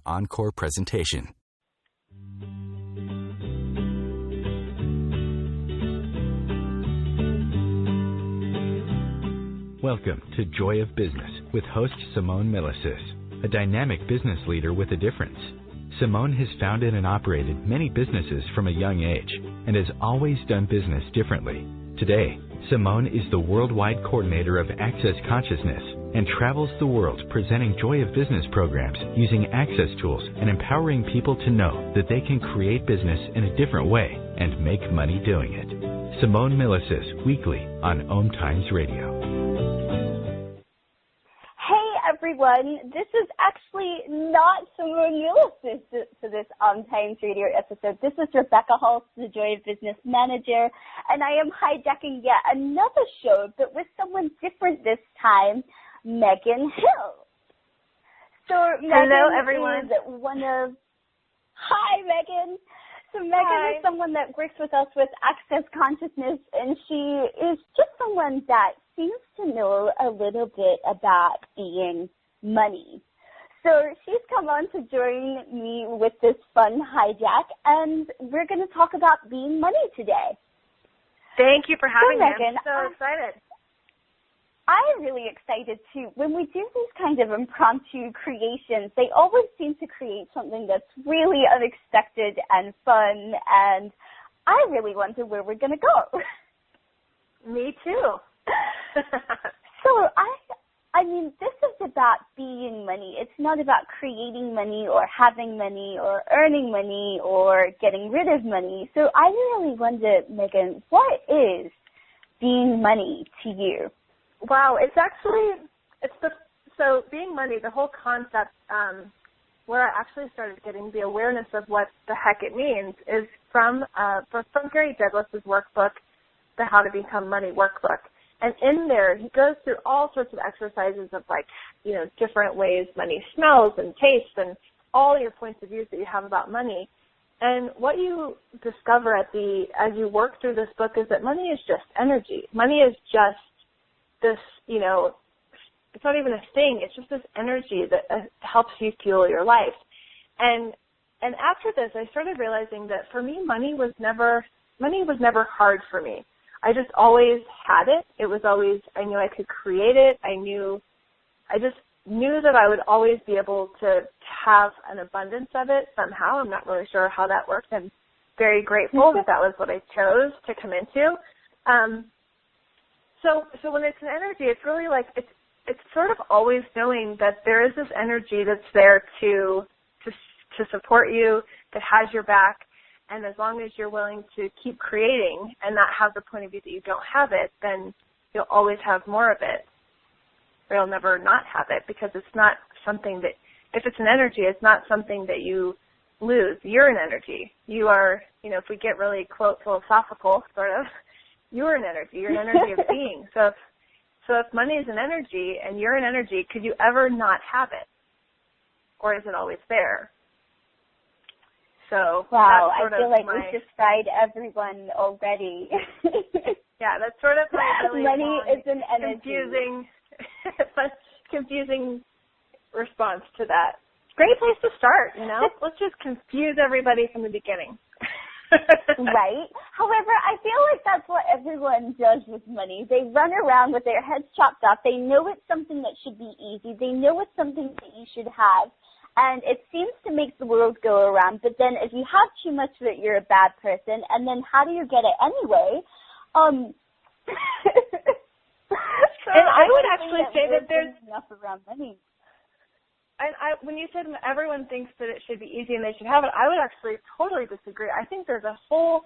encore presentation. Welcome to Joy of Business with host Simone Milasas, a dynamic business leader with a difference. Simone has founded and operated many businesses from a young age and has always done business differently. Today, Simone is the worldwide coordinator of Access Consciousness and travels the world presenting Joy of Business programs using access tools and empowering people to know that they can create business in a different way and make money doing it. Simone Milasas, weekly on OMTimes Radio. Everyone, this is actually not Simone Milasas for this OMTimes Radio episode. This is Rebcca Hulse, the Joy of Business Manager, and I am hijacking yet another show, but with someone different this time, Megan Hill. So hello, everyone. Hi, Megan. So Megan is someone that works with us with Access Consciousness, and she is just someone that seems to know a little bit about being money. So she's come on to join me with this fun hijack, and we're going to talk about being money today. Thank you for having me. Megan, I'm so excited. I'm really excited too. When we do these kind of impromptu creations, they always seem to create something that's really unexpected and fun, and I really wonder where we're going to go. Me too. So I mean, this is about being money. It's not about creating money or having money or earning money or getting rid of money. So I really wonder, Megan, what is being money to you? Wow, so being money, the whole concept, where I actually started getting the awareness of what the heck it means is from Gary Douglas's workbook, the How to Become Money workbook. And in there, he goes through all sorts of exercises of different ways money smells and tastes and all your points of view that you have about money. And what you discover as you work through this book is that money is just energy. Money is just this, it's not even a thing. It's just this energy that helps you fuel your life. And after this, I started realizing that for me, money was never hard for me. I just always had it. It was always, I knew I could create it. I just knew that I would always be able to have an abundance of it somehow. I'm not really sure how that worked. I'm very grateful that was what I chose to come into. So when it's an energy, it's really like, it's sort of always knowing that there is this energy that's there to support you, that has your back. And as long as you're willing to keep creating and not have the point of view that you don't have it, then you'll always have more of it. Or you'll never not have it, because it's not something that, if it's an energy, it's not something that you lose. You're an energy. You are, if we get really, quote, philosophical, sort of, you're an energy. You're an energy of being. So if money is an energy and you're an energy, could you ever not have it? Or is it always there? So wow, I feel like we've just fried everyone already. Yeah, that's sort of my really money is an energy. Confusing response to that. Great place to start, Let's just confuse everybody from the beginning. Right? However, I feel like that's what everyone does with money. They run around with their heads chopped off. They know it's something that should be easy. They know it's something that you should have. And it seems to make the world go around. But then if you have too much of it, you're a bad person. And then how do you get it anyway? And I would actually say that there's enough around money. And when you said everyone thinks that it should be easy and they should have it, I would actually totally disagree. I think there's a whole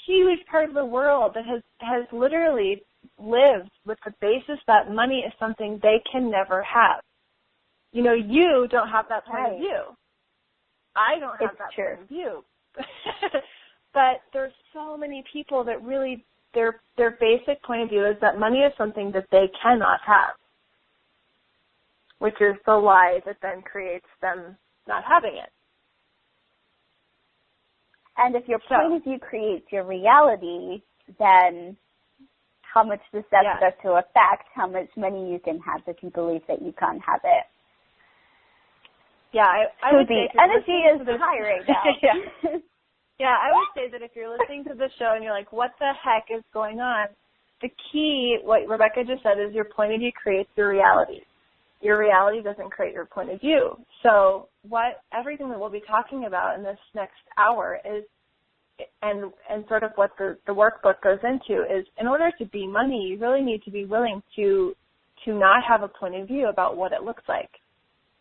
huge part of the world that has literally lived with the basis that money is something they can never have. You don't have that point of view. I don't have that point of view. But there's so many people that really, their basic point of view is that money is something that they cannot have, which is the lie that then creates them not having it. And if your point of view creates your reality, then how much does that start to affect how much money you can have if you believe that you can't have it? Yeah, I so would the say energy is high right now. Yeah. Yeah, I would say that if you're listening to the show and you're like, what the heck is going on? The key, what Rebcca just said, is your point of view creates your reality. Your reality doesn't create your point of view. So everything that we'll be talking about in this next hour is, and sort of what the workbook goes into is, in order to be money, you really need to be willing to not have a point of view about what it looks like.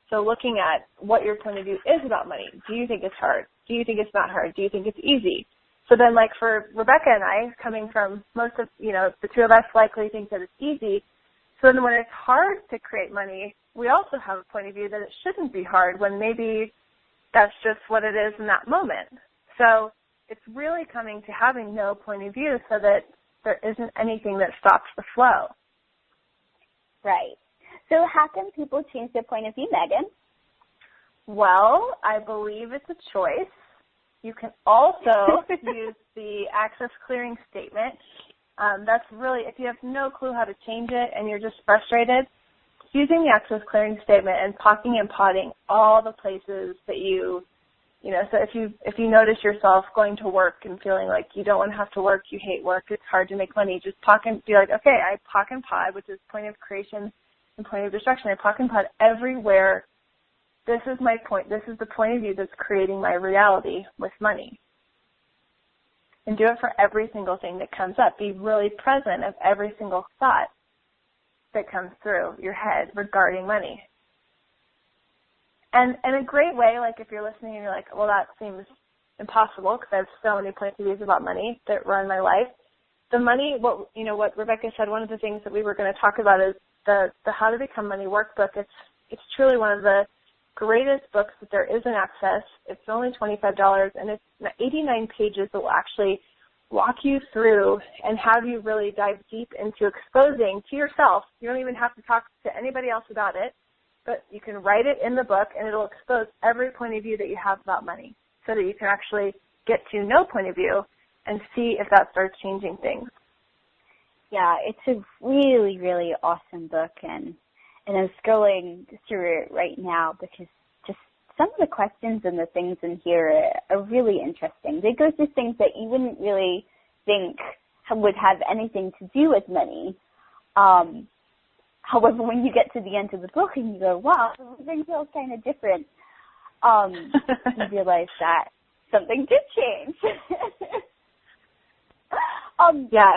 So looking at what your point of view is about money. Do you think it's hard? Do you think it's not hard? Do you think it's easy? So then, like for Rebcca and I, coming from most of, the two of us likely think that it's easy. So then when it's hard to create money, we also have a point of view that it shouldn't be hard when maybe that's just what it is in that moment. So it's really coming to having no point of view so that there isn't anything that stops the flow. Right. So how can people change their point of view, Megan? Well, I believe it's a choice. You can also use the access clearing statement. That's really, if you have no clue how to change it and you're just frustrated, using the access clearing statement and pocking and potting all the places that so if you notice yourself going to work and feeling like you don't want to have to work, you hate work, it's hard to make money, just be like, okay, I pock and pot, which is point of creation and point of destruction. I pock and pot everywhere. This is my point. This is the point of view that's creating my reality with money. And do it for every single thing that comes up. Be really present of every single thought that comes through your head regarding money. And a great way, like if you're listening and you're like, well, that seems impossible because I have so many points of views about money that run my life. The money, what Rebcca said, one of the things that we were going to talk about is the How to Become Money workbook. It's truly one of the greatest books that there is in access. It's only $25, and it's 89 pages that will actually walk you through and have you really dive deep into exposing to yourself. You don't even have to talk to anybody else about it, but you can write it in the book, and it'll expose every point of view that you have about money so that you can actually get to no point of view and see if that starts changing things. Yeah, it's a really, really awesome book, and I'm scrolling through it right now because just some of the questions and the things in here are really interesting. They go through things that you wouldn't really think would have anything to do with money. However, when you get to the end of the book and you go, wow, everything feels kind of different, you realize that something did change. Yeah,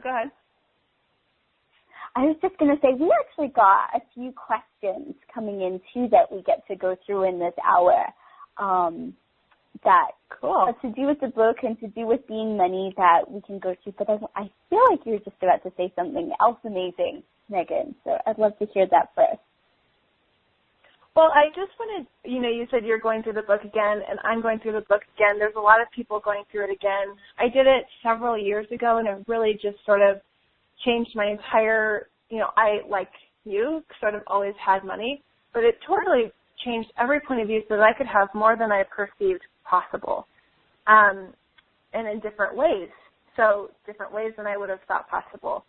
go ahead. I was just going to say, we actually got a few questions coming in, too, that we get to go through in this hour that have to do with the book and to do with being money that we can go through. But I feel like you were just about to say something else amazing, Megan, so I'd love to hear that first. Well, I just wanted, you said you're going through the book again, and I'm going through the book again. There's a lot of people going through it again. I did it several years ago, and it really just sort of changed my entire, I, like you, sort of always had money, but it totally changed every point of view so that I could have more than I perceived possible, and in different ways, so different ways than I would have thought possible.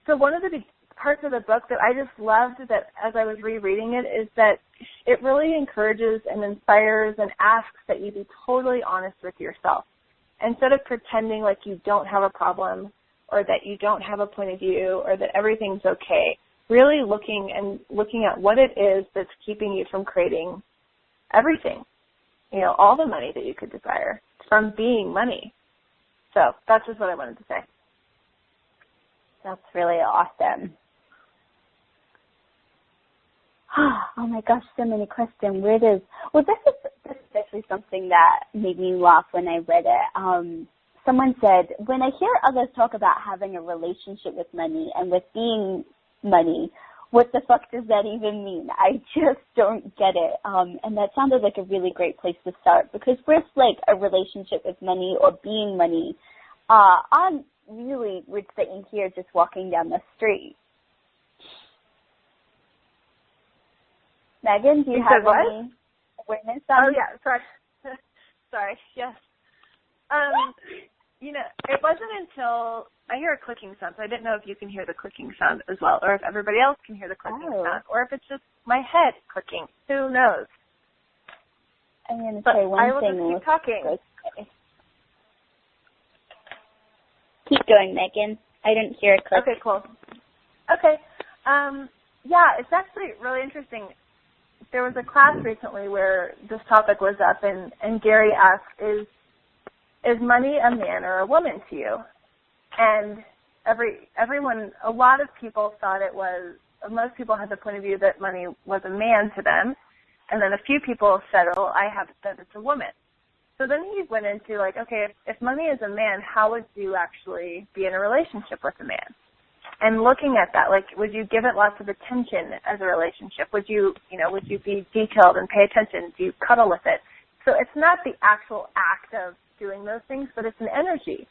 So one of the big parts of the book that I just loved that as I was rereading it is that it really encourages and inspires and asks that you be totally honest with yourself. Instead of pretending like you don't have a problem or that you don't have a point of view or that everything's okay, really looking at what it is that's keeping you from creating everything, all the money that you could desire from being money. So that's just what I wanted to say. That's really awesome. Oh my gosh, so many questions. Where does, well, this is actually something that made me laugh when I read it. Someone said, when I hear others talk about having a relationship with money and with being money, what the fuck does that even mean? I just don't get it. And that sounded like a really great place to start because with like a relationship with money or being money, I'm really would sitting here just walking down the street. Megan, do you have any awareness on? Oh, yeah, sorry. Sorry, yes. it wasn't until I hear a clicking sound, so I didn't know if you can hear the clicking sound as well, or if everybody else can hear the clicking sound, or if it's just my head clicking. Who knows? I'm going to say one thing. I will just keep talking. Okay. Keep going, Megan. I didn't hear a click. Okay, cool. Okay. Yeah, it's actually really interesting. There was a class recently where this topic was up, and Gary asked, is money a man or a woman to you? And everyone, a lot of people thought it was, most people had the point of view that money was a man to them, and then a few people said, oh, I have said it's a woman. So then he went into like, okay, if money is a man, how would you actually be in a relationship with a man? And looking at that, like, would you give it lots of attention as a relationship? Would you be detailed and pay attention? Do you cuddle with it? So it's not the actual act of doing those things, but it's an energy.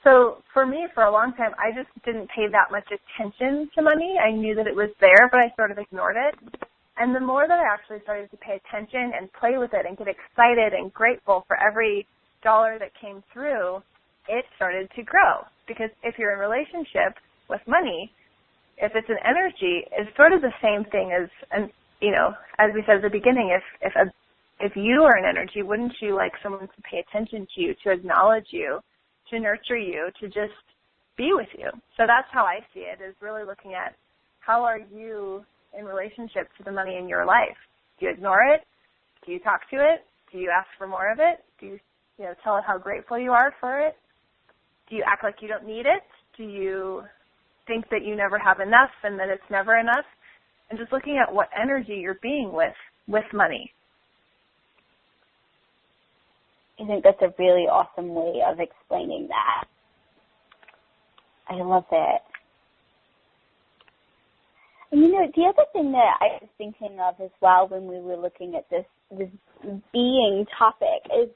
So for me, for a long time, I just didn't pay that much attention to money. I knew that it was there, but I sort of ignored it. And the more that I actually started to pay attention and play with it and get excited and grateful for every dollar that came through, it started to grow. Because if you're in a relationship with money, if it's an energy, it's sort of the same thing as, as we said at the beginning, if you are an energy, wouldn't you like someone to pay attention to you, to acknowledge you, to nurture you, to just be with you? So that's how I see it, is really looking at how are you in relationship to the money in your life? Do you ignore it? Do you talk to it? Do you ask for more of it? Do you, tell it how grateful you are for it? Do you act like you don't need it? Do you think that you never have enough and that it's never enough? And just looking at what energy you're being with money. I think that's a really awesome way of explaining that. I love it. And the other thing that I was thinking of as well when we were looking at this being topic is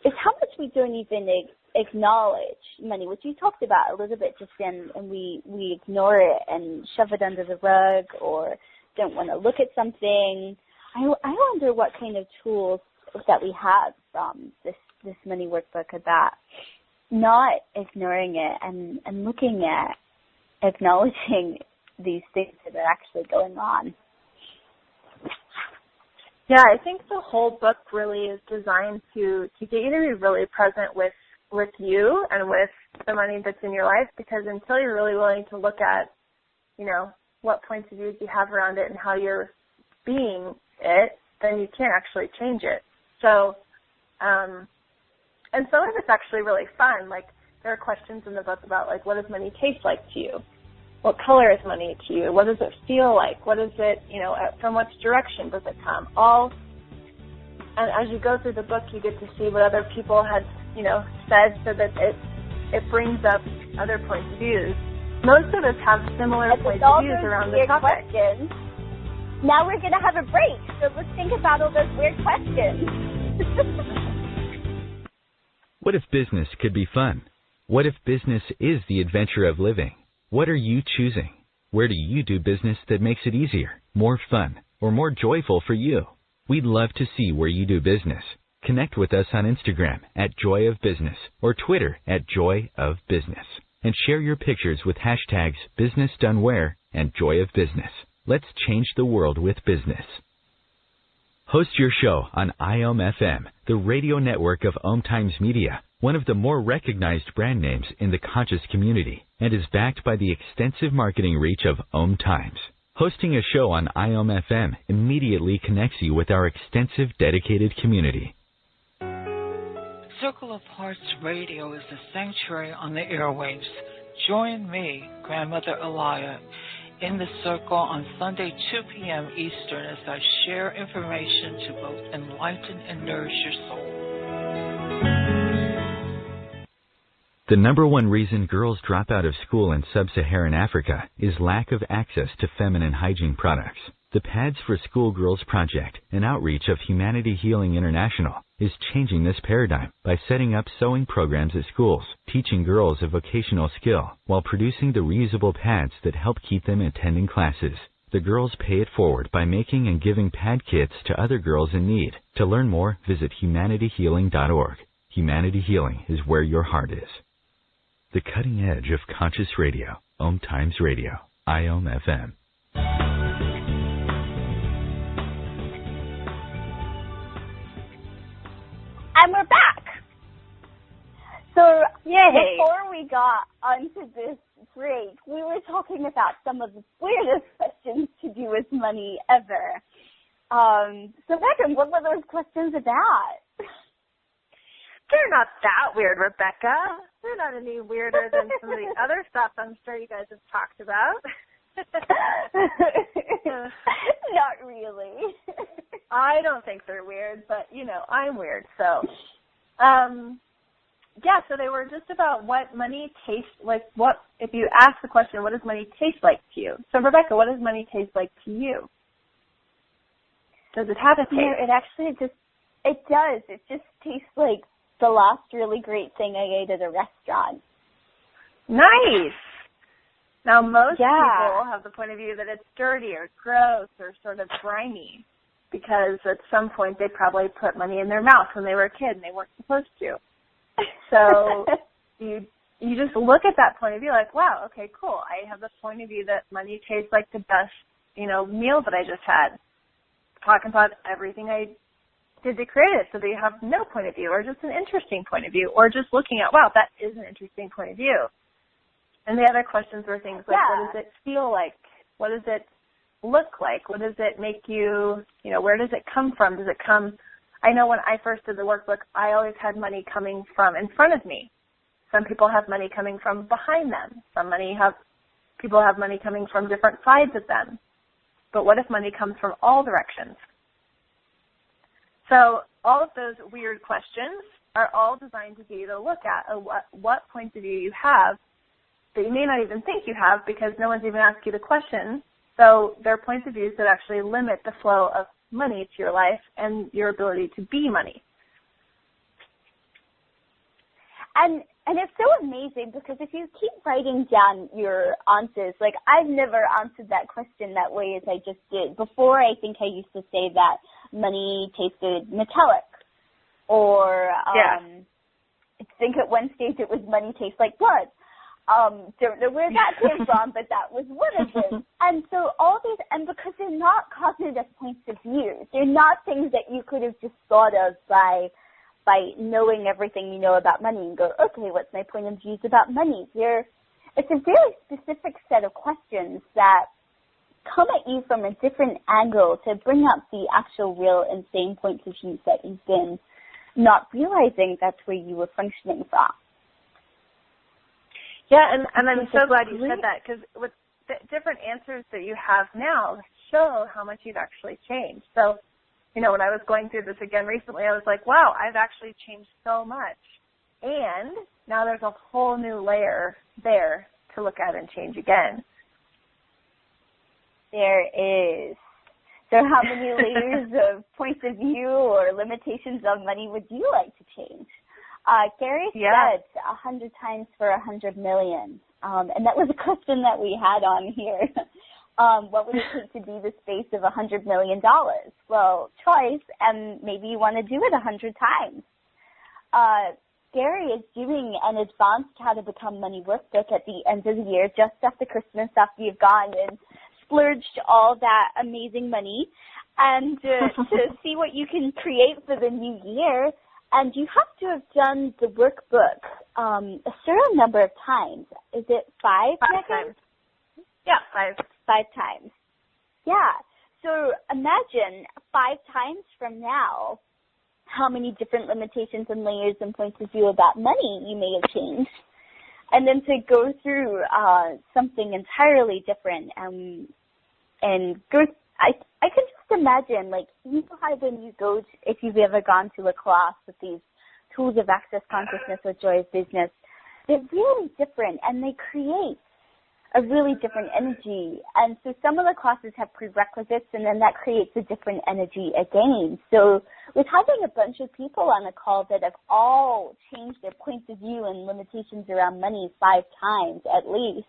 how much we don't even acknowledge money, which you talked about a little bit just then, and we ignore it and shove it under the rug or don't want to look at something. I wonder what kind of tools that we have from this money workbook about not ignoring it and looking at acknowledging these things that are actually going on. Yeah, I think the whole book really is designed to get you to be really present with you and with the money that's in your life, because until you're really willing to look at, what points of view you have around it and how you're being it, then you can't actually change it. So, and some of it's actually really fun. Like, there are questions in the book about, like, what does money taste like to you? What color is money to you? What does it feel like? What is it, from which direction does it come? And as you go through the book, you get to see what other people had, said, so that it brings up other points of views. Most of us have similar points of views around the topic. Questions. Now we're going to have a break, so let's think about all those weird questions. What if business could be fun? What if business is the adventure of living? What are you choosing? Where do you do business that makes it easier, more fun, or more joyful for you? We'd love to see where you do business. Connect with us on Instagram @JoyOfBusiness or Twitter @JoyOfBusiness, and share your pictures with hashtags BusinessDoneWhere and Joy of Business. Let's change the world with business. Host your show on IOM-FM, the radio network of OMTimes Media, one of the more recognized brand names in the conscious community, and is backed by the extensive marketing reach of OMTimes. Hosting a show on IOM-FM immediately connects you with our extensive dedicated community. Circle of Hearts Radio is a sanctuary on the airwaves. Join me, Grandmother Elia, in the circle on Sunday, 2 p.m. Eastern, as I share information to both enlighten and nourish your soul. The number one reason girls drop out of school in sub-Saharan Africa is lack of access to feminine hygiene products. The Pads for Schoolgirls Project, an outreach of Humanity Healing International, is changing this paradigm by setting up sewing programs at schools, teaching girls a vocational skill, while producing the reusable pads that help keep them attending classes. The girls pay it forward by making and giving pad kits to other girls in need. To learn more, visit humanityhealing.org. Humanity healing is where your heart is. The cutting edge of conscious radio, OMTimes Radio, IOM FM. And we're back. So Yay. Before we got onto this break, we were talking about some of the weirdest questions to do with money ever. So Megan, what were those questions about? They're not that weird, Rebecca. They're not any weirder than some of the other stuff I'm sure you guys have talked about. Not really. I don't think they're weird, but, I'm weird. So, so they were just about what money tastes like. If you ask the question, what does money taste like to you? So, Rebecca, what does money taste like to you? Does it have a taste? No, it actually it does. It just tastes like the last really great thing I ate at a restaurant. Nice. Now, most people have the point of view that it's dirty or gross or sort of grimy because at some point they probably put money in their mouth when they were a kid and they weren't supposed to. So you just look at that point of view like, wow, okay, cool. I have the point of view that money tastes like the best, meal that I just had. Talking about everything I did to create it so that you have no point of view or just an interesting point of view or just looking at, wow, that is an interesting point of view. And the other questions were things like, what does it feel like? What does it look like? What does it make you, where does it come from? Does it come, I know when I first did the workbook, I always had money coming from in front of me. Some people have money coming from behind them. People have money coming from different sides of them. But what if money comes from all directions? So all of those weird questions are all designed to get you to look at what points of view you have that you may not even think you have because no one's even asked you the question. So there are points of views that actually limit the flow of money to your life and your ability to be money. And it's so amazing because if you keep writing down your answers, like I've never answered that question that way as I just did. Before, I think I used to say that money tasted metallic. Or I think at one stage it was money tastes like blood. Don't know where that came from, but that was one of them. And so all these, and because they're not cognitive points of view, they're not things that you could have just thought of by knowing everything you know about money and go, okay, what's my point of views about money? It's a very specific set of questions that come at you from a different angle to bring up the actual real insane points of views that you've been not realizing that's where you were functioning from. Yeah, and I'm so glad you said that because with the different answers that you have now show how much you've actually changed. So, when I was going through this again recently, I was like, wow, I've actually changed so much. And now there's a whole new layer there to look at and change again. There is. So how many layers of points of view or limitations of money would you like to change? Gary said 100 times for 100 million. And that was a question that we had on here. What would it take to be the space of $100 million? Well, choice, and maybe you want to do it 100 times. Gary is doing an advanced How to Become Money workbook at the end of the year, just after Christmas, after you've gone and splurged all that amazing money, and to see what you can create for the new year. And you have to have done the workbook a certain number of times. Is it 5 times? Yeah, 5 times. Yeah. So imagine 5 times from now how many different limitations and layers and points of view about money you may have changed. And then to go through something entirely different and go, I can just imagine, like, you know how when you go, if you've ever gone to a class with these tools of access consciousness or joy of business, they're really different and they create a really different energy. And so some of the classes have prerequisites and then that creates a different energy again. So with having a bunch of people on a call that have all changed their points of view and limitations around money 5 times at least,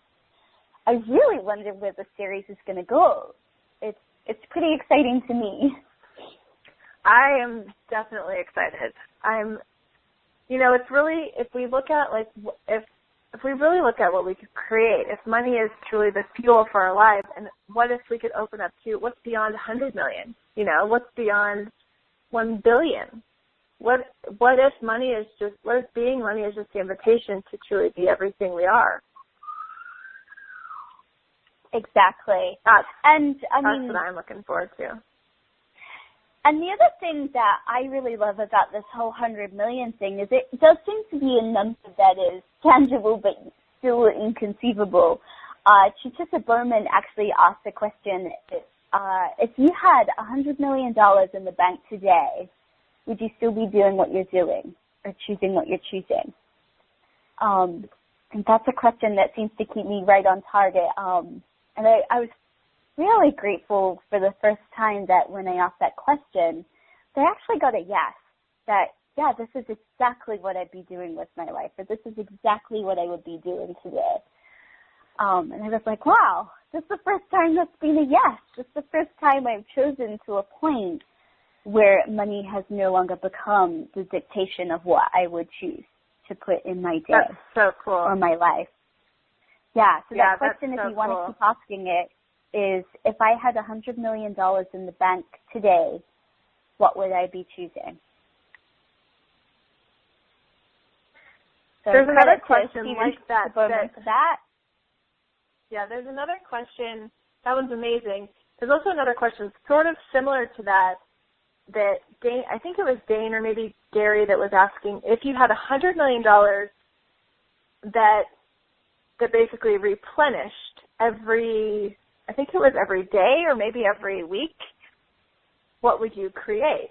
I really wonder where the series is going to go. It's pretty exciting to me. I am definitely excited. it's really, if we look at, like, if we really look at what we could create, if money is truly the fuel for our lives, and what if we could open up to what's beyond 100 million? What's beyond 1 billion? What if money is just, what if being money is just the invitation to truly be everything we are? Exactly. That's what I'm looking forward to. And the other thing that I really love about this whole 100 million thing is it does seem to be a number that is tangible but still inconceivable. Chichissa Berman actually asked the question, if you had $100 million in the bank today, would you still be doing what you're doing or choosing what you're choosing? And that's a question that seems to keep me right on target. And I was really grateful for the first time that when I asked that question, they actually got a yes, that, yeah, this is exactly what I'd be doing with my life, or this is exactly what I would be doing today. And I was like, wow, this is the first time that's been a yes. This is the first time I've chosen to a point where money has no longer become the dictation of what I would choose to put in my day. That's so cool. Or my life. Yeah, so yeah, that question, if you cool. want to keep asking it, is if I had $100 million in the bank today, what would I be choosing? So there's another question like that. Yeah, there's another question. That one's amazing. There's also another question sort of similar to that Dane, I think it was Dane or maybe Gary that was asking, if you had $100 million that basically replenished every day or maybe every week, what would you create?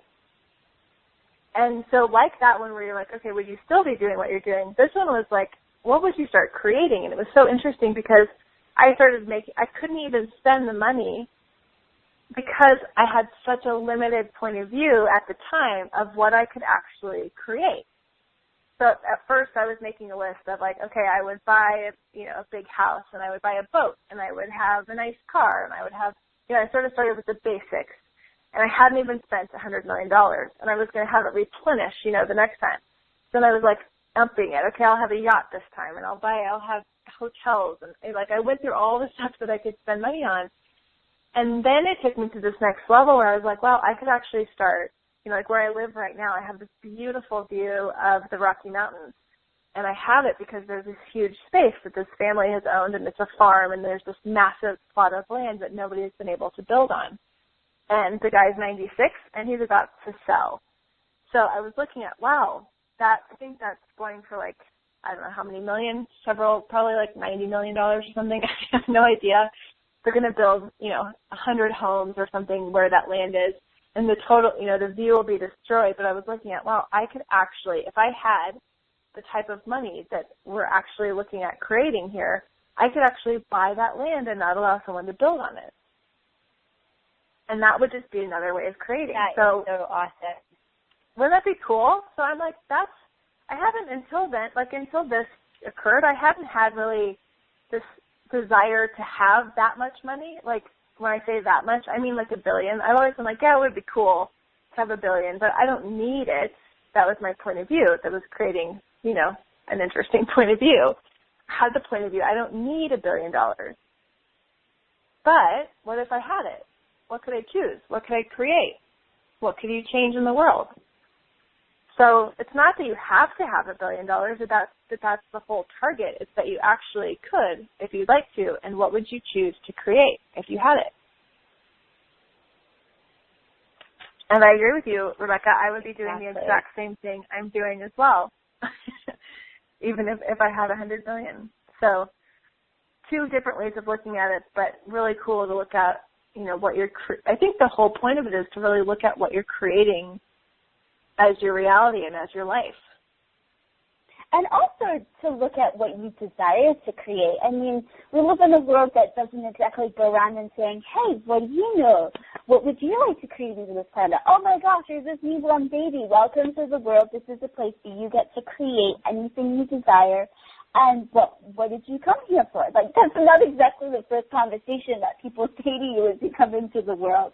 And so like that one where you're like, okay, would you still be doing what you're doing? This one was like, what would you start creating? And it was so interesting because I couldn't even spend the money because I had such a limited point of view at the time of what I could actually create. So at first I was making a list of like, okay, I would buy, a big house, and I would buy a boat, and I would have a nice car, and I would have, I sort of started with the basics. And I hadn't even spent $100 million, and I was going to have it replenish, the next time. Then I was like upping it. Okay, I'll have a yacht this time, and I'll have hotels, and like I went through all the stuff that I could spend money on. And then it took me to this next level where I was like, wow, I could actually start, like where I live right now, I have this beautiful view of the Rocky Mountains. And I have it because there's this huge space that this family has owned, and it's a farm, and there's this massive plot of land that nobody has been able to build on. And the guy's 96, and he's about to sell. So I was looking at, wow, I think that's going for like, I don't know how many million, probably like $90 million or something. I have no idea. They're going to build, 100 homes or something where that land is, and the total, the view will be destroyed. But I was looking at, wow, I could actually, if I had the type of money that we're actually looking at creating here, I could actually buy that land and not allow someone to build on it. And that would just be another way of creating. That is so awesome. Wouldn't that be cool? So I'm like, I haven't until this occurred, I haven't had really this desire to have that much money. Like when I say that much, I mean like $1 billion. I've always been like, yeah, it would be cool to have $1 billion, but I don't need it. That was my point of view. That was creating, an interesting point of view. I had the point of view, I don't need $1 billion. But what if I had it? What could I choose? What could I create? What could you change in the world? So it's not that you have to have $1 billion, that's the whole target. It's that you actually could if you'd like to, and what would you choose to create if you had it? And I agree with you, Rebecca. I would be doing the exact same thing I'm doing as well, even if I had $100 million. So two different ways of looking at it, but really cool to look at, what I think the whole point of it is to really look at what you're creating as your reality and as your life. And also to look at what you desire to create. I mean, we live in a world that doesn't exactly go around and saying, hey, what do you know? What would you like to create into this planet? Oh my gosh, there's this newborn baby. Welcome to the world. This is a place where you get to create anything you desire. And what did you come here for? Like, that's not exactly the first conversation that people say to you as you come into the world.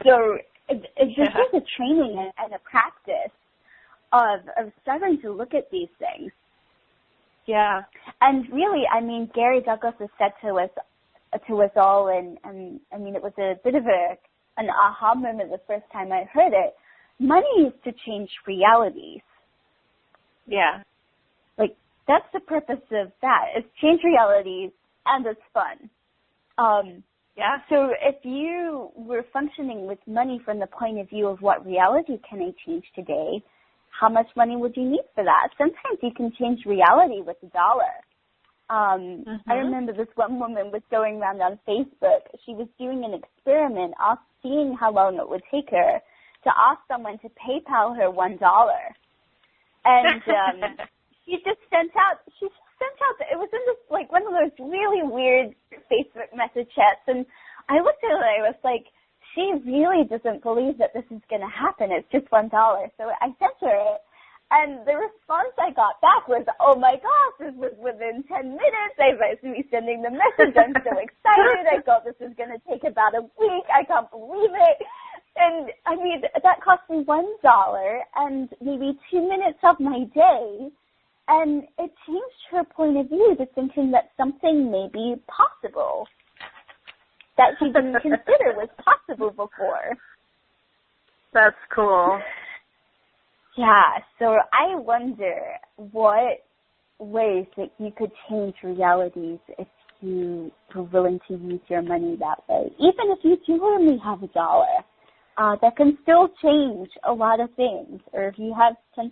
So it's just a training and a practice of starting to look at these things. Yeah. And really, I mean, Gary Douglas has said to us all, and I mean, it was a bit of an aha moment the first time I heard it. Money is to change realities. Yeah. Like, that's the purpose of that, is change realities, and it's fun. Yeah. So if you were functioning with money from the point of view of what reality can I change today, how much money would you need for that? Sometimes you can change reality with $1. I remember this one woman was going around on Facebook. She was doing an experiment, seeing how long it would take her to ask someone to PayPal her $1. And she just sent out, it was in this, like, one of those really weird Facebook message chats. And I looked at her and I was like, she really doesn't believe that this is going to happen. It's just $1. So I sent her it. And the response I got back was, oh, my gosh, this was within 10 minutes. I was sending the message. I'm so excited. I thought this was going to take about a week. I can't believe it. And, I mean, that cost me $1 and maybe 2 minutes of my day. And it changed her point of view to thinking that something may be possible that she didn't consider was possible before. That's cool. Yeah, so I wonder what ways that you could change realities if you were willing to use your money that way. Even if you do only have $1, that can still change a lot of things. Or if you have $10,000,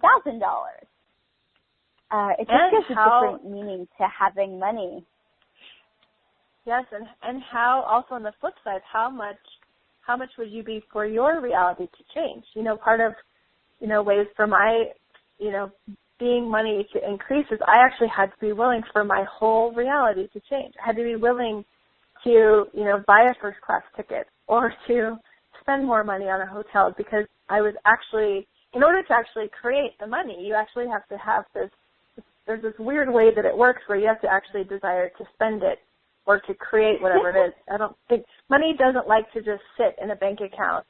it just gives a different meaning to having money. Yes, and how, also on the flip side, how much would you be for your reality to change? You know, part of, you know, ways for my, you know, being money to increase is I actually had to be willing for my whole reality to change. I had to be willing to, you know, buy a first class ticket or to spend more money on a hotel, because I was actually, in order to actually create the money, you actually have to have this, there's this weird way that it works where you have to actually desire to spend it or to create whatever it is. I don't think, money doesn't like to just sit in a bank account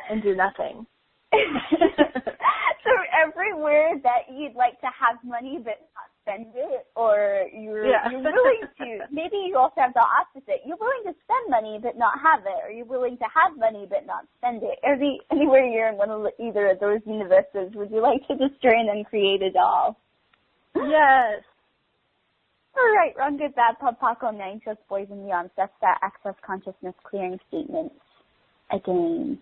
and do nothing. So everywhere that you'd like to have money but not spend it, or you're willing to, maybe you also have the opposite. You're willing to spend money but not have it, or you're willing to have money but not spend it. Anywhere you're in one of either of those universes, would you like to destroy and then create it all? Yes. All right, Wrong, Good, Bad, Pub, Paco, Nine, Shows, Boys, and Neons. That's that Access Consciousness Clearing Statement again.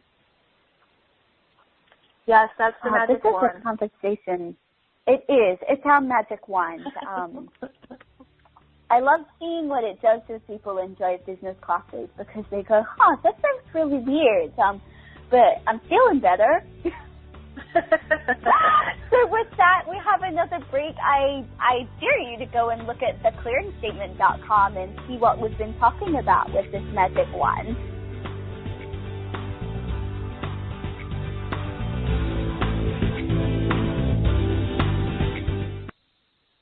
Yes, that's the magic wand. This is a conversation. It is. It's our magic wand. I love seeing what it does as people enjoy business classes, because they go, that sounds really weird, but I'm feeling better. So with that, we have another break. I dare you to go and look at theclearingstatement.com and see what we've been talking about with this magic wand.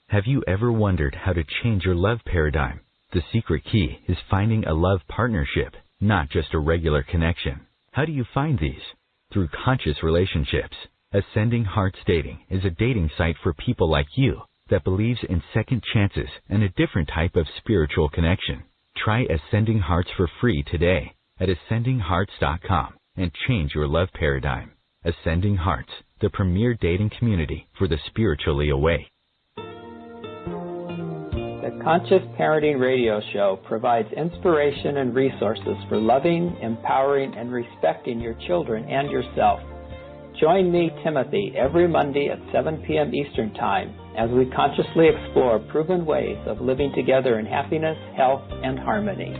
Have you ever wondered how to change your love paradigm? The secret key is finding a love partnership, not just a regular connection. How do you find these? Through conscious relationships. Ascending Hearts Dating is a dating site for people like you that believes in second chances and a different type of spiritual connection. Try Ascending Hearts for free today at ascendinghearts.com and change your love paradigm. Ascending Hearts, the premier dating community for the spiritually awake. The Conscious Parenting Radio Show provides inspiration and resources for loving, empowering, and respecting your children and yourself. Join me, Timothy, every Monday at 7 p.m. Eastern Time as we consciously explore proven ways of living together in happiness, health, and harmony.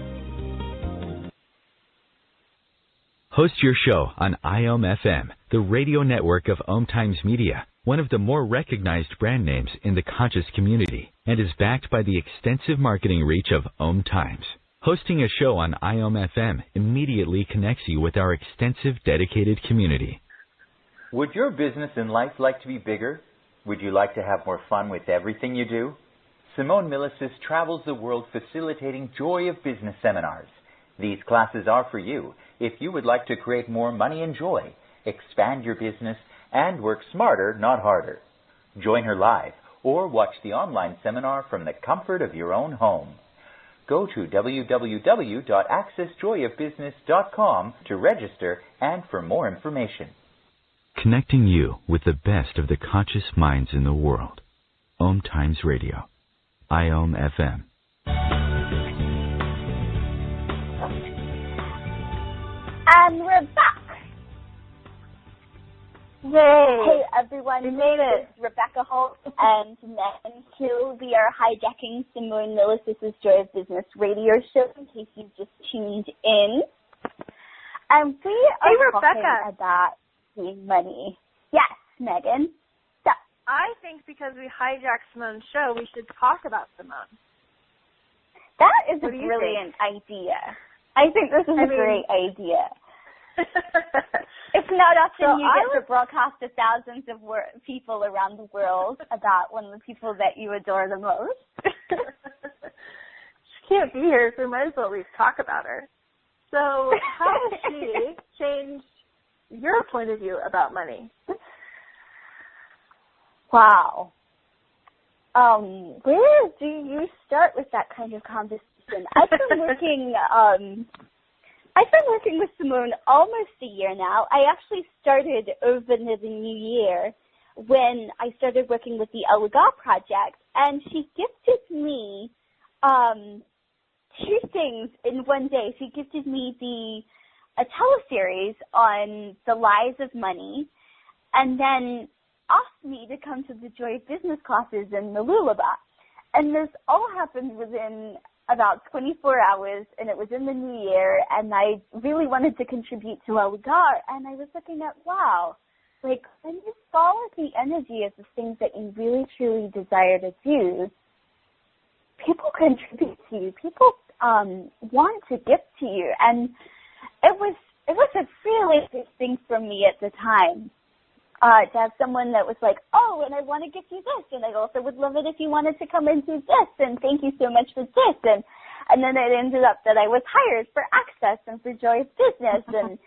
Host your show on IOM-FM, the radio network of OMTimes Media, one of the more recognized brand names in the conscious community, and is backed by the extensive marketing reach of OMTimes. Hosting a show on IOM-FM immediately connects you with our extensive dedicated community. Would your business and life like to be bigger? Would you like to have more fun with everything you do? Simone Milasas travels the world facilitating Joy of Business seminars. These classes are for you if you would like to create more money and joy, expand your business, and work smarter, not harder. Join her live or watch the online seminar from the comfort of your own home. Go to www.accessjoyofbusiness.com to register and for more information. Connecting you with the best of the conscious minds in the world. OMTimes Radio. IOM FM. And we're back. Yay! Hey everyone, we made it. This is Rebcca Hulse and Megan Hill. We are hijacking Simone Milasas' Joy of Business radio show in case you just tuned in. And we are talking about money. Yes, Megan. So, I think because we hijacked Simone's show, we should talk about Simone. That is a brilliant idea. I think this is a great idea. It's not often you get to broadcast to thousands of people around the world about one of the people that you adore the most. She can't be here, so we might as well at least talk about her. So how has she changed your point of view about money? Wow. Where do you start with that kind of conversation? I've been working with Simone almost a year now. I actually started over the new year when I started working with the Rebcca Project, and she gifted me two things in one day. She gifted me a teleseries on the lies of money, and then asked me to come to the Joy of Business classes in Milasas. And this all happened within about 24 hours, and it was in the new year, and I really wanted to contribute to Rebcca, and I was looking at, wow, like, when you follow the energy of the things that you really, truly desire to do, people contribute to you. People want to gift to you, and it was a really big thing for me at the time. To have someone that was like, oh, and I want to give you this, and I also would love it if you wanted to come and do this, and thank you so much for this, and then it ended up that I was hired for Access and for Joy of Business, and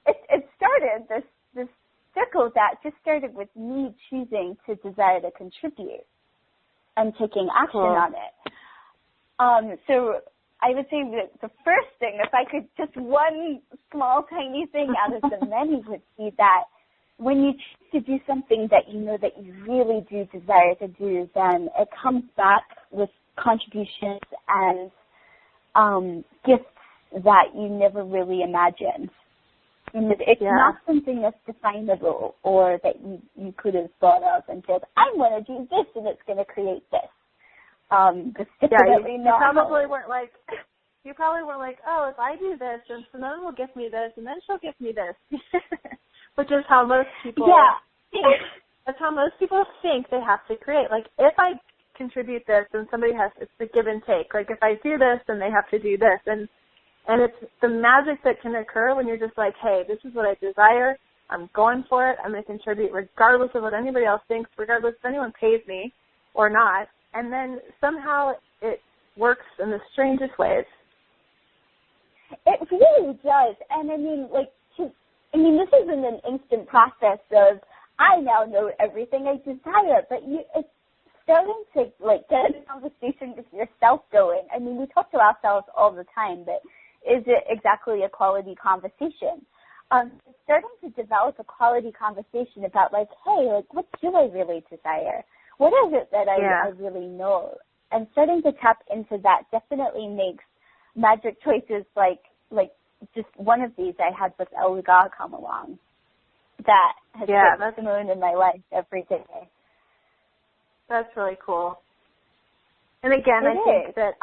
it started this circle that just started with me choosing to desire to contribute and taking action on it. So I would say that the first thing, if I could, just one small tiny thing out of the many would be that when you choose to do something that you know that you really do desire to do, then it comes back with contributions and gifts that you never really imagined. And it's not something that's definable or that you could have thought of and said, I'm going to do this and it's going to create this. You probably weren't like, oh, if I do this, then Simone will give me this, and then she'll give me this. Which is how most people think. That's how most people think they have to create. Like, if I contribute this, then somebody has, it's the give and take. Like, if I do this, then they have to do this. And it's the magic that can occur when you're just like, hey, this is what I desire. I'm going for it. I'm going to contribute regardless of what anybody else thinks, regardless if anyone pays me or not. And then somehow it works in the strangest ways. It really does. And I mean, this isn't an instant process of, I now know everything I desire, but it's starting to, get a conversation with yourself going. I mean, we talk to ourselves all the time, but is it exactly a quality conversation? It's starting to develop a quality conversation about, hey, what do I really desire? What is it that I really know? And starting to tap into that definitely makes magic choices like just one of these I had with Rebcca come along that has put Simone in my life every day. That's really cool. And again, I think that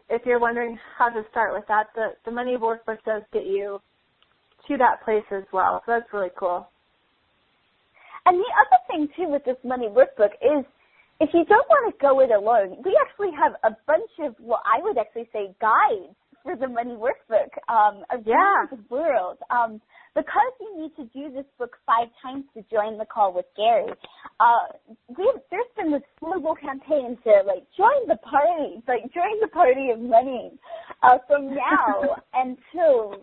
if you're wondering how to start with that, the money workbook does get you to that place as well. So that's really cool. And the other thing, too, with this money workbook is if you don't want to go it alone, we actually have a bunch of, I would actually say guides for the money workbook around the world. Because you need to do this book 5 times to join the call with Gary, there's been this global campaign to, like, join the party, like, join the party of money from now until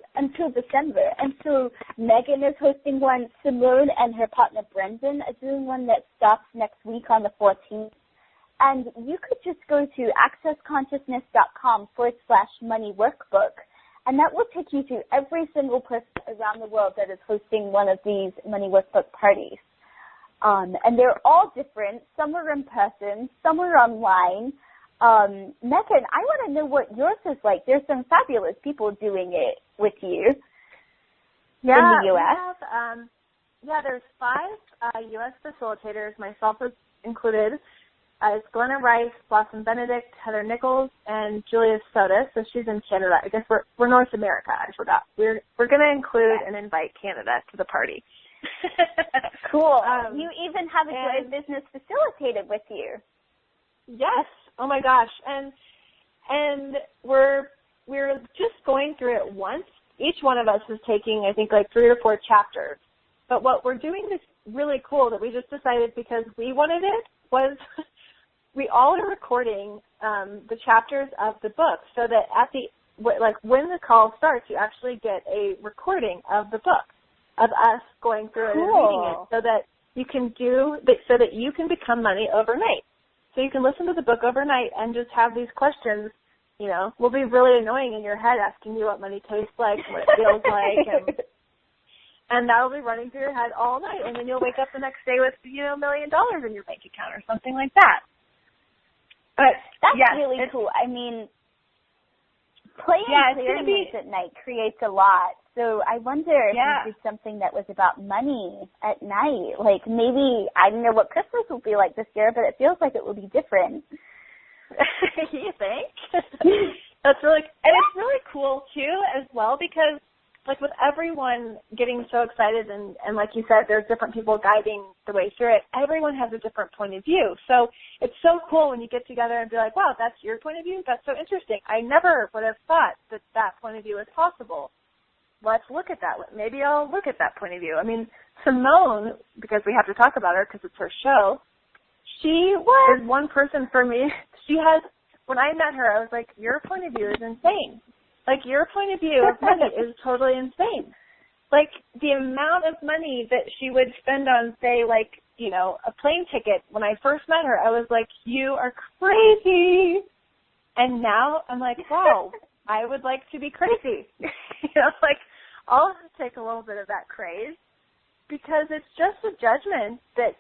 December. And so Megan is hosting one, Simone and her partner Brendan are doing one that starts next week on the 14th. And you could just go to accessconsciousness.com/money workbook, and that will take you to every single person around the world that is hosting one of these money workbook parties. And they're all different. Some are in person, some are online. Megan, I want to know what yours is like. There's some fabulous people doing it with you in the U.S. There's 5 U.S. facilitators, myself is included. It's Glenna Rice, Blossom Benedict, Heather Nichols, and Julia Soda. So she's in Canada. I guess we're North America. I forgot. We're going to include and invite Canada to the party. Cool. You even have a Joy of Business facilitated with you. Yes. Oh my gosh. And we're just going through it once. Each one of us is taking, I think, like 3 or 4 chapters. But what we're doing is really cool that we just decided because we wanted it was we all are recording the chapters of the book so that when the call starts, you actually get a recording of the book of us going through it and reading it so that you can become money overnight. So you can listen to the book overnight and just have these questions, you know, will be really annoying in your head asking you what money tastes like, what it feels like, and that will be running through your head all night, and then you'll wake up the next day with, $1 million in your bank account or something like that. But that's really cool. I mean, playing clear notes at night creates a lot. So I wonder if you did something that was about money at night. Like maybe, I don't know what Christmas will be like this year, but it feels like it will be different. You think? That's really, and it's really cool too as well because like with everyone getting so excited and like you said, there's different people guiding the way through it. Everyone has a different point of view. So it's so cool when you get together and be like, wow, that's your point of view? That's so interesting. I never would have thought that point of view is possible. Let's look at that. Maybe I'll look at that point of view. I mean, Simone, because we have to talk about her because it's her show, she is one person for me. When I met her, I was like, your point of view is insane. Like, your point of view of money is totally insane. Like, the amount of money that she would spend on, say, like, you know, a plane ticket. When I first met her, I was like, you are crazy. And now I'm like, wow, I would like to be crazy. You know, like, I'll take a little bit of that craze because it's just a judgment that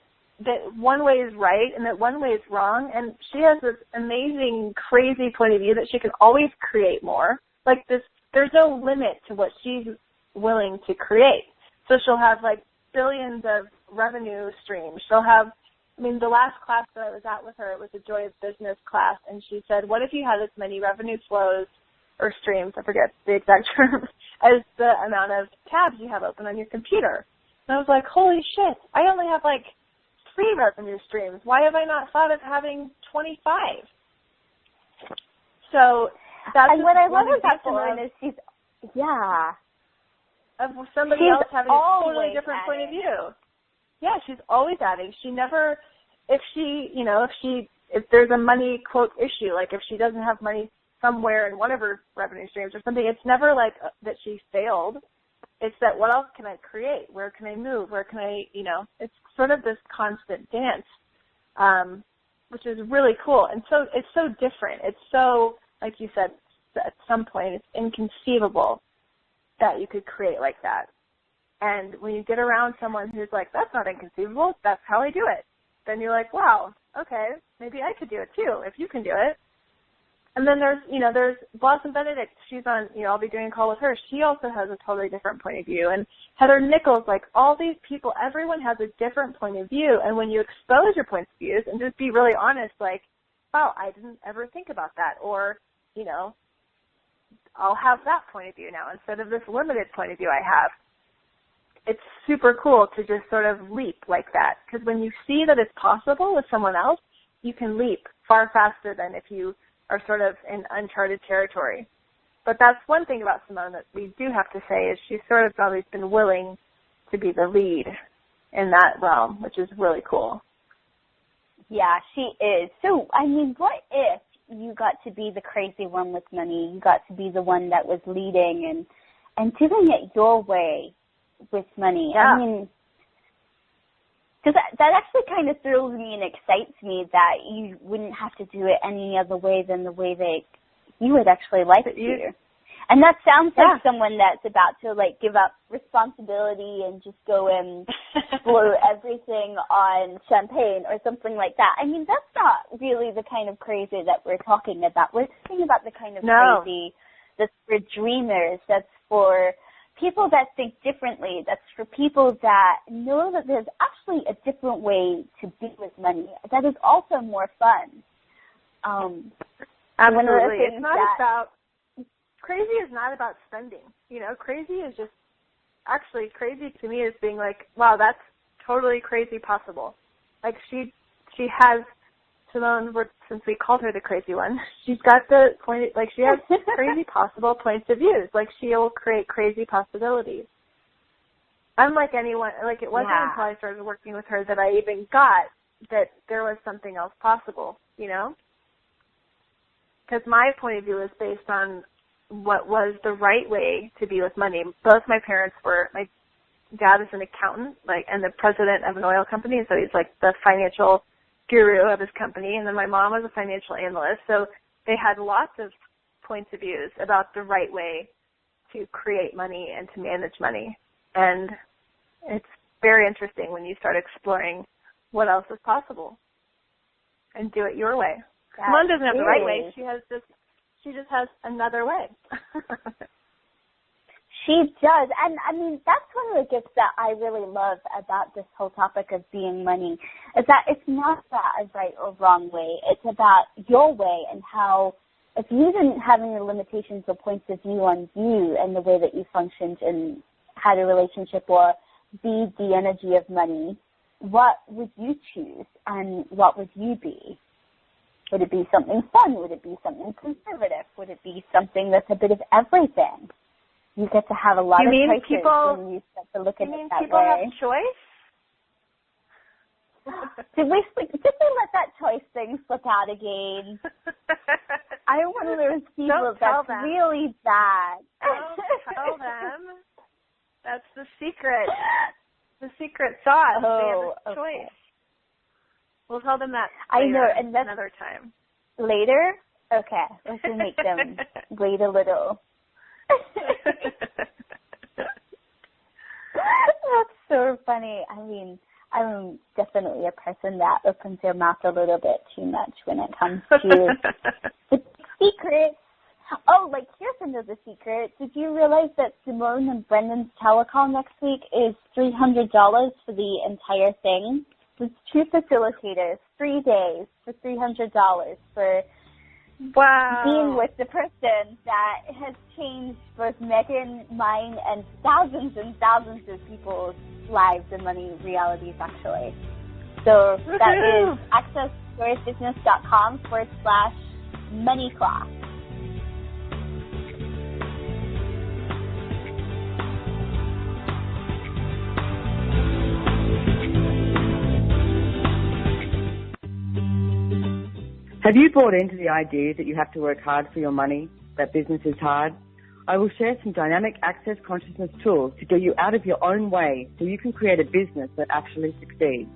one way is right and that one way is wrong. And she has this amazing, crazy point of view that she can always create more. Like this, there's no limit to what she's willing to create. So she'll have like billions of revenue streams. She'll have, I mean, the last class that I was at with her, it was a Joy of Business class, and she said, what if you had as many revenue flows or streams, I forget the exact term, as the amount of tabs you have open on your computer? And I was like, holy shit, I only have like 3 revenue streams. Why have I not thought of having 25? So that's what I love about Simone is she's, of somebody else having a totally different point of view. Yeah, she's always adding. She never, if there's a money quote issue, like if she doesn't have money somewhere in one of her revenue streams or something, it's never like that she failed. It's that what else can I create? Where can I move? Where can I, it's sort of this constant dance, which is really cool. And so it's so different. It's so, like you said, at some point it's inconceivable that you could create like that. And when you get around someone who's like, that's not inconceivable, that's how I do it, then you're like, wow, okay, maybe I could do it too if you can do it. And then there's Blossom Benedict. She's on, I'll be doing a call with her. She also has a totally different point of view. And Heather Nichols, like all these people, everyone has a different point of view. And when you expose your points of views and just be really honest, like, wow, I didn't ever think about that. Or, I'll have that point of view now instead of this limited point of view I have. It's super cool to just sort of leap like that. Because when you see that it's possible with someone else, you can leap far faster than if you are sort of in uncharted territory. But that's one thing about Simone that we do have to say is she's sort of always been willing to be the lead in that realm, which is really cool. Yeah, she is. So, I mean, what if you got to be the crazy one with money? You got to be the one that was leading and doing it your way with money. Yeah. I mean, because that actually kind of thrills me and excites me that you wouldn't have to do it any other way than the way that you would actually like to. And that sounds like someone that's about to, like, give up responsibility and just go and blow everything on champagne or something like that. I mean, that's not really the kind of crazy that we're talking about. We're talking about the kind of crazy that's for dreamers, that's for people that think differently, that's for people that know that there's actually a different way to be with money that is also more fun. Absolutely. It's not about... Crazy is not about spending. You know, crazy is just, actually crazy to me is being like, wow, that's totally crazy possible. Like she has, Simone, since we called her the crazy one, she's got the point, like she has crazy possible points of views. Like she'll create crazy possibilities. Unlike anyone, like it wasn't until I started working with her that I even got that there was something else possible, you know? Because my point of view is based on what was the right way to be with money. Both my parents were, my dad is an accountant, like, and the president of an oil company, so he's like the financial guru of his company, and then my mom was a financial analyst, so they had lots of points of views about the right way to create money and to manage money. And it's very interesting when you start exploring what else is possible and do it your way. Simone doesn't have the right way, she just has another way. She does. And, I mean, that's one of the gifts that I really love about this whole topic of being money, is that it's not about a right or wrong way. It's about your way and how, if you didn't have any limitations or points of view on you and the way that you functioned and had a relationship or be the energy of money, what would you choose and what would you be? Would it be something fun? Would it be something conservative? Would it be something that's a bit of everything? You get to have a lot of choices when you start to look at it that people way. Have choice? Did we let that choice thing slip out again? I'm one of those people that's really bad. Don't tell them. That's the secret. The secret sauce. Oh, they have a choice. We'll tell them that I know, and that's another time. Later? Okay. Let's make them wait a little. That's so funny. I mean, I'm definitely a person that opens their mouth a little bit too much when it comes to the secrets. Oh, like, here's another secret. Did you realize that Simone and Brendan's telecall next week is $300 for the entire thing? It's 2 facilitators, 3 days for $300 for being with the person that has changed both Megan, mine, and thousands of people's lives and money realities, actually. So that is accessstorybusiness.com/moneyclass. Have you bought into the idea that you have to work hard for your money, that business is hard? I will share some dynamic access consciousness tools to get you out of your own way so you can create a business that actually succeeds.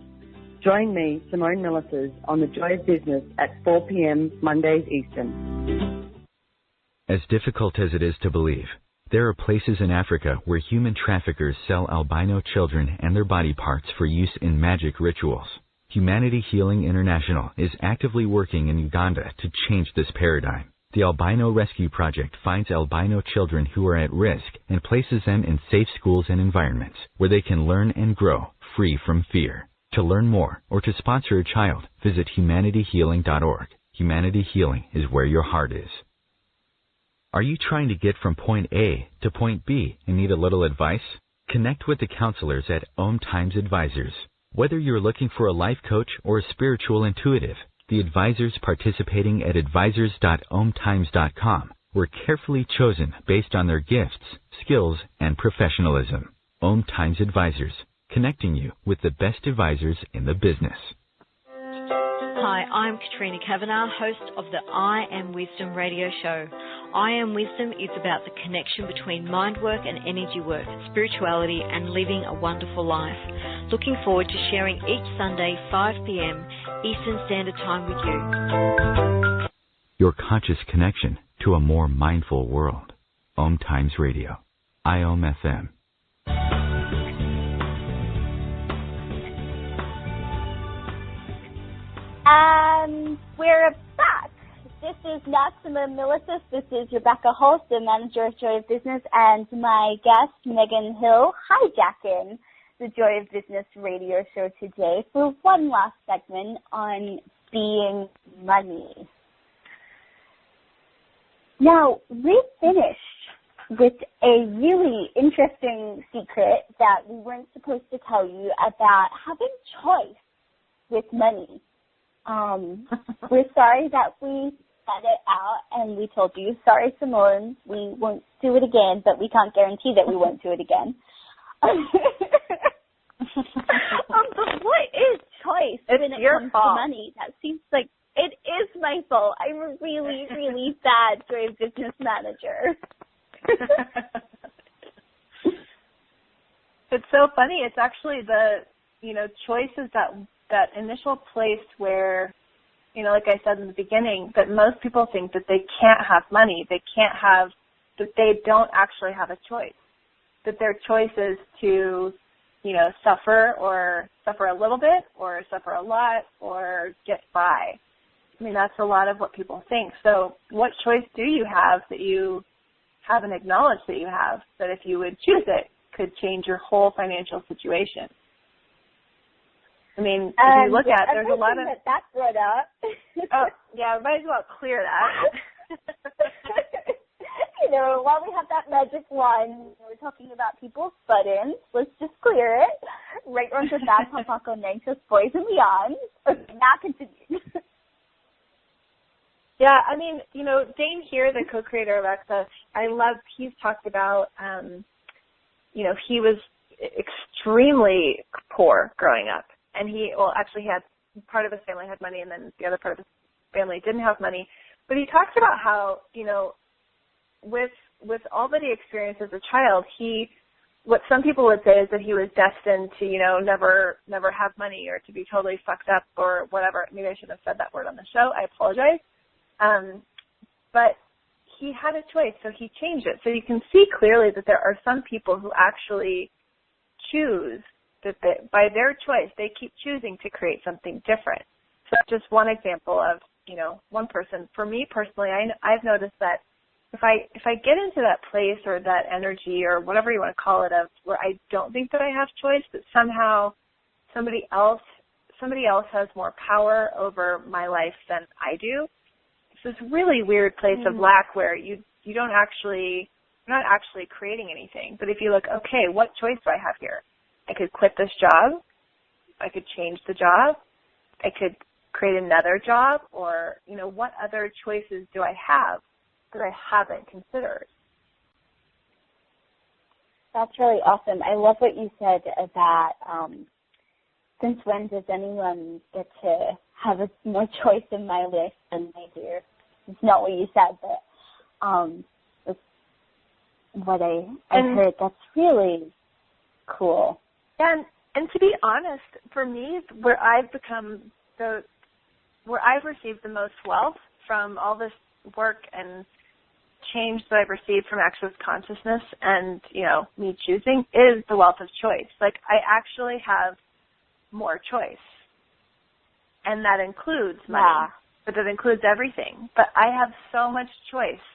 Join me, Simone Milasas, on The Joy of Business at 4 p.m. Mondays Eastern. As difficult as it is to believe, there are places in Africa where human traffickers sell albino children and their body parts for use in magic rituals. Humanity Healing International is actively working in Uganda to change this paradigm. The Albino Rescue Project finds albino children who are at risk and places them in safe schools and environments where they can learn and grow free from fear. To learn more or to sponsor a child, visit humanityhealing.org. Humanity Healing is where your heart is. Are you trying to get from point A to point B and need a little advice? Connect with the counselors at OMTimes Advisors. Whether you're looking for a life coach or a spiritual intuitive, the advisors participating at advisors.omtimes.com were carefully chosen based on their gifts, skills, and professionalism. OMTimes Advisors, connecting you with the best advisors in the business. Hi, I'm Katrina Kavanagh, host of the I Am Wisdom radio show. I Am Wisdom is about the connection between mind work and energy work, spirituality, and living a wonderful life. Looking forward to sharing each Sunday, 5 p.m. Eastern Standard Time with you. Your conscious connection to a more mindful world. OMTimes Radio. IOM FM. And we're back. This is not Simone Milasas. This is Rebcca Hulse, the manager of Joy of Business, and my guest, Megan Hill, hijacking the Joy of Business radio show today for one last segment on being money. Now, we finished with a really interesting secret that we weren't supposed to tell you about having choice with money. We're sorry that we said it out and we told you. Sorry, Simone, we won't do it again, but we can't guarantee that we won't do it again. But what is choice when it comes to money? That seems like it is my fault. I'm a really, really bad Joy of Business manager. It's so funny. It's actually the, choice is that initial place where, like I said in the beginning, that most people think that they can't have money. That they don't actually have a choice. That their choice is to, suffer a little bit or suffer a lot or get by. I mean, that's a lot of what people think. So what choice do you have that you haven't acknowledged that you have, that if you would choose it, could change your whole financial situation? I mean, if you look at, there's a lot of... that brought up. Oh, yeah, might as well clear that. While we have that magic wand, we're talking about people's buttons. Let's just clear it. Right on the back, Papaco Nanchos, boys and beyond. Okay, now continue. Yeah, I mean, Dane here, the co-creator of Rebcca, he's talked about, he was extremely poor growing up. And he had part of his family had money and then the other part of his family didn't have money. But he talks about how, with all that he experienced as a child, what some people would say is that he was destined to, never have money or to be totally fucked up or whatever. Maybe I shouldn't have said that word on the show. I apologize. But he had a choice, so he changed it. So you can see clearly that there are some people who actually choose that by their choice, they keep choosing to create something different. So just one example of, one person. For me personally, I've noticed that if I get into that place or that energy or whatever you want to call it of where I don't think that I have choice, but somehow somebody else has more power over my life than I do. It's this really weird place of lack where you're not actually creating anything. But if you look, okay, what choice do I have here? I could quit this job. I could change the job. I could create another job, or, what other choices do I have that I haven't considered? That's really awesome. I love what you said about since when does anyone get to have more choice in my life than they do? It's not what you said, but it's what I heard. That's really cool. And to be honest, for me, where I've received the most wealth from all this work and change that I've received from Access Consciousness and, me choosing is the wealth of choice. Like, I actually have more choice. And that includes money, but that includes everything. But I have so much choice.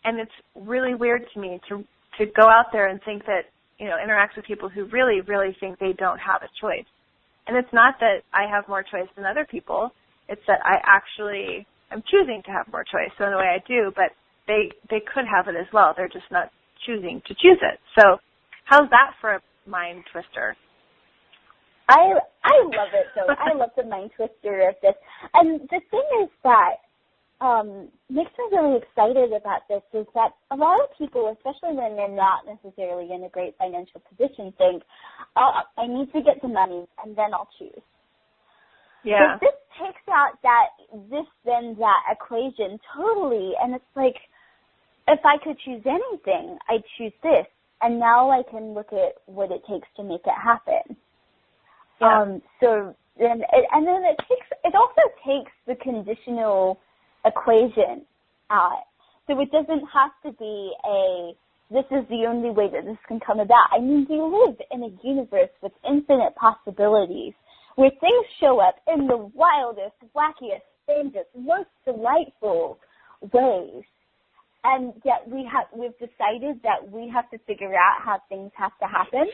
And it's really weird to me to go out there and think that, interact with people who really, really think they don't have a choice. And it's not that I have more choice than other people. It's that I'm choosing to have more choice. So in a way I do, but they could have it as well. They're just not choosing to choose it. So how's that for a mind twister? I love it, though. I love the mind twister of this. And the thing is that makes me really excited about this is that a lot of people, especially when they're not necessarily in a great financial position, think, oh, I need to get the money and then I'll choose. Yeah. But this takes out that this, then, that equation totally, and it's like, if I could choose anything, I'd choose this, and now I can look at what it takes to make it happen. Yeah. So then, it also takes the conditional equation out. So it doesn't have to be this is the only way that this can come about. I mean, we live in a universe with infinite possibilities, where things show up in the wildest, wackiest, strangest, most delightful ways. And yet we've decided that we have to figure out how things have to happen,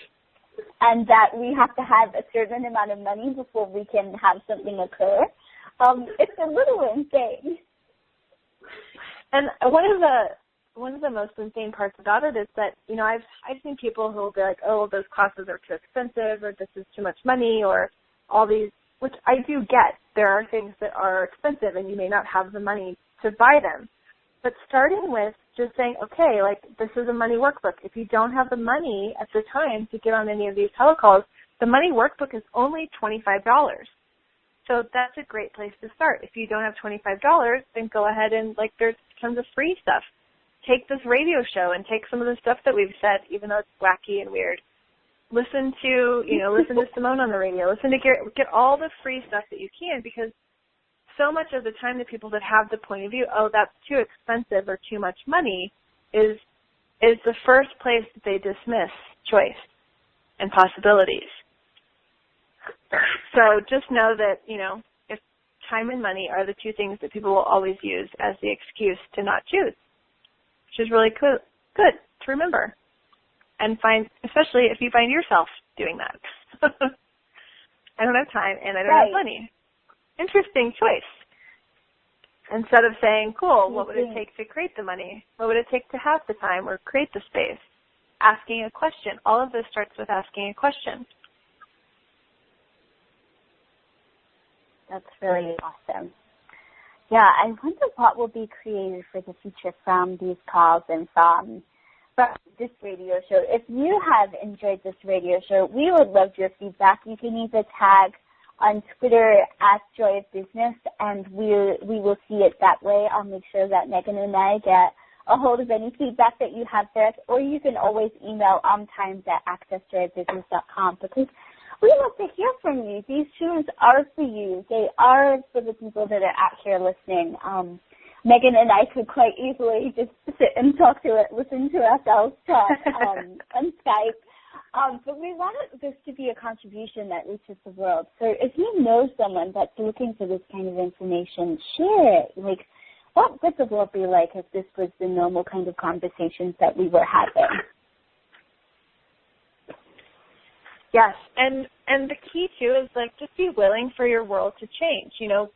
and that we have to have a certain amount of money before we can have something occur. It's a little insane. And one of the most insane parts about it is that, you know, I've seen people who will be like, oh, those classes are too expensive, or this is too much money, or all these, which I do get. There are things that are expensive and you may not have the money to buy them. But starting with just saying, okay, like, this is a money workbook. If you don't have the money at the time to get on any of these telecalls, the money workbook is only $25. So that's a great place to start. If you don't have $25, then go ahead and, like, there's tons of free stuff. Take this radio show and take some of the stuff that we've said, even though it's wacky and weird. Listen to Simone on the radio. Listen to get all the free stuff that you can, because so much of the time the people that have the point of view, oh, that's too expensive or too much money, is the first place that they dismiss choice and possibilities. So just know that, you know, if time and money are the two things that people will always use as the excuse to not choose, which is really good to remember. And especially if you find yourself doing that. I don't have time and I don't have money. Interesting choice. Instead of saying, cool, what would it take to create the money? What would it take to have the time or create the space? Asking a question. All of this starts with asking a question. That's really awesome. Yeah, I wonder what will be created for the future from these calls and from this radio show. If you have enjoyed this radio show, we would love your feedback. You can either tag on Twitter @JoyOfBusiness, and we will see it that way. I'll make sure that Megan and I get a hold of any feedback that you have there, or you can always email OMTimes@accessjoyofbusiness.com, because we love to hear from you. These shows are for you. They are for the people that are out here listening. Megan and I could quite easily just sit and listen to ourselves talk on Skype. But we want this to be a contribution that reaches the world. So if you know someone that's looking for this kind of information, share it. Like, what would the world be like if this was the normal kind of conversations that we were having? Yes, and the key, too, is, like, just be willing for your world to change, you know,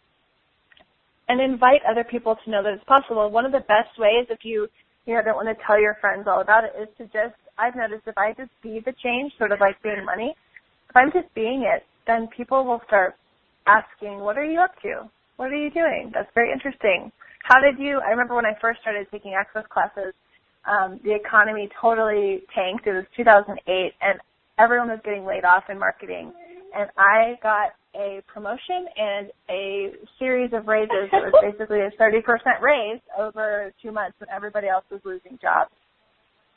and invite other people to know that it's possible. One of the best ways, if you don't want to tell your friends all about it, is to just, I've noticed if I just be the change, sort of like being money, if I'm just being it, then people will start asking, what are you up to? What are you doing? That's very interesting. I remember when I first started taking access classes, the economy totally tanked. It was 2008, and everyone was getting laid off in marketing. And I got a promotion and a series of raises. It was basically a 30% raise over 2 months when everybody else was losing jobs.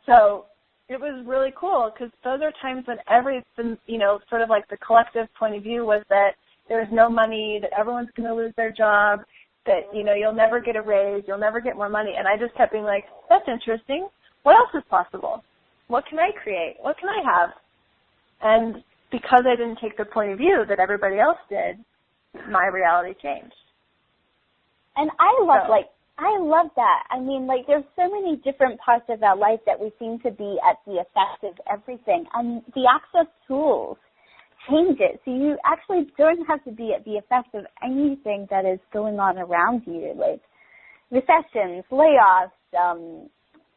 So it was really cool, because those are times when everything, you know, sort of like the collective point of view was that there's no money, that everyone's going to lose their job, that, you know, you'll never get a raise, you'll never get more money. And I just kept being like, that's interesting. What else is possible? What can I create? What can I have? And because I didn't take the point of view that everybody else did, my reality changed. And I love that. I mean, like, there's so many different parts of our life that we seem to be at the effect of everything. And the access tools change it. So you actually don't have to be at the effect of anything that is going on around you, like recessions, layoffs,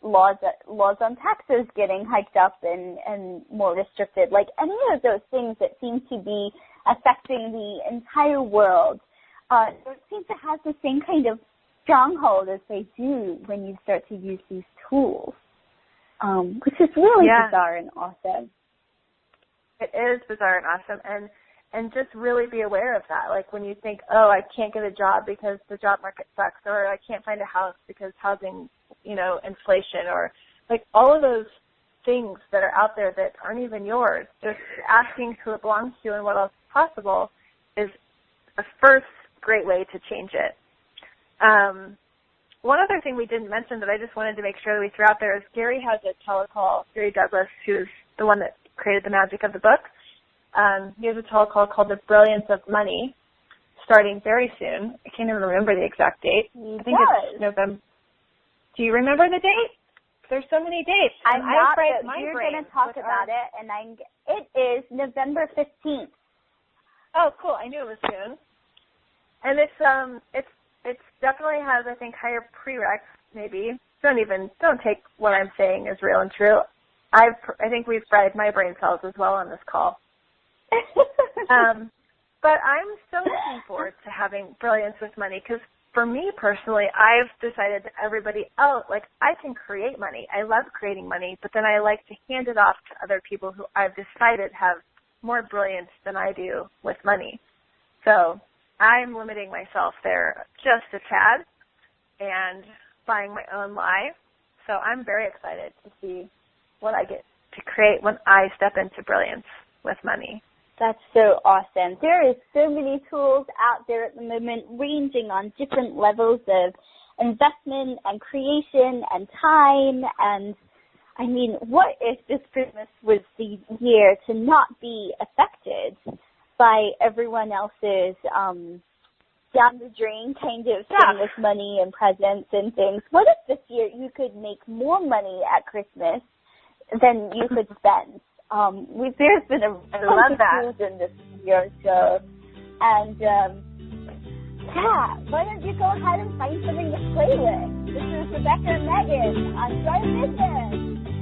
laws on taxes getting hiked up and more restricted, like any of those things that seem to be affecting the entire world, don't seem to have the same kind of stronghold as they do when you start to use these tools, which is really bizarre and awesome. It is bizarre and awesome, and just really be aware of that. Like when you think, oh, I can't get a job because the job market sucks, or I can't find a house because housing, inflation, or like all of those things that are out there that aren't even yours. Just asking who it belongs to and what else is possible is the first great way to change it. One other thing we didn't mention that I just wanted to make sure that we threw out there is Gary has a telecall, Gary Douglas, who's the one that created the magic of the book. He has a telecall called The Brilliance of Money, starting very soon. I can't even remember the exact date. I think it's November. Do you remember the date? There's so many dates. You're going to talk about it, and it is November 15th. Oh, cool. I knew it was soon. And it definitely has, I think, higher prereqs, maybe. Don't take what I'm saying as real and true. I think we've fried my brain cells as well on this call. But I'm so looking forward to having Brilliance with Money because for me personally, I've decided that everybody else, I can create money. I love creating money, but then I like to hand it off to other people who I've decided have more brilliance than I do with money. So I'm limiting myself there just a tad and buying my own lie. So I'm very excited to see what I get to create when I step into Brilliance with Money. That's so awesome. There is so many tools out there at the moment ranging on different levels of investment and creation and time. And, I mean, what if this business was the year to not be affected by everyone else's down the drain kind of stimulus money and presents and things? What if this year you could make more money at Christmas than you could spend? There's been a bunch of tools in this year, so, and, why don't you go ahead and find something to play with? This is Rebcca and Megan on Joy of Business.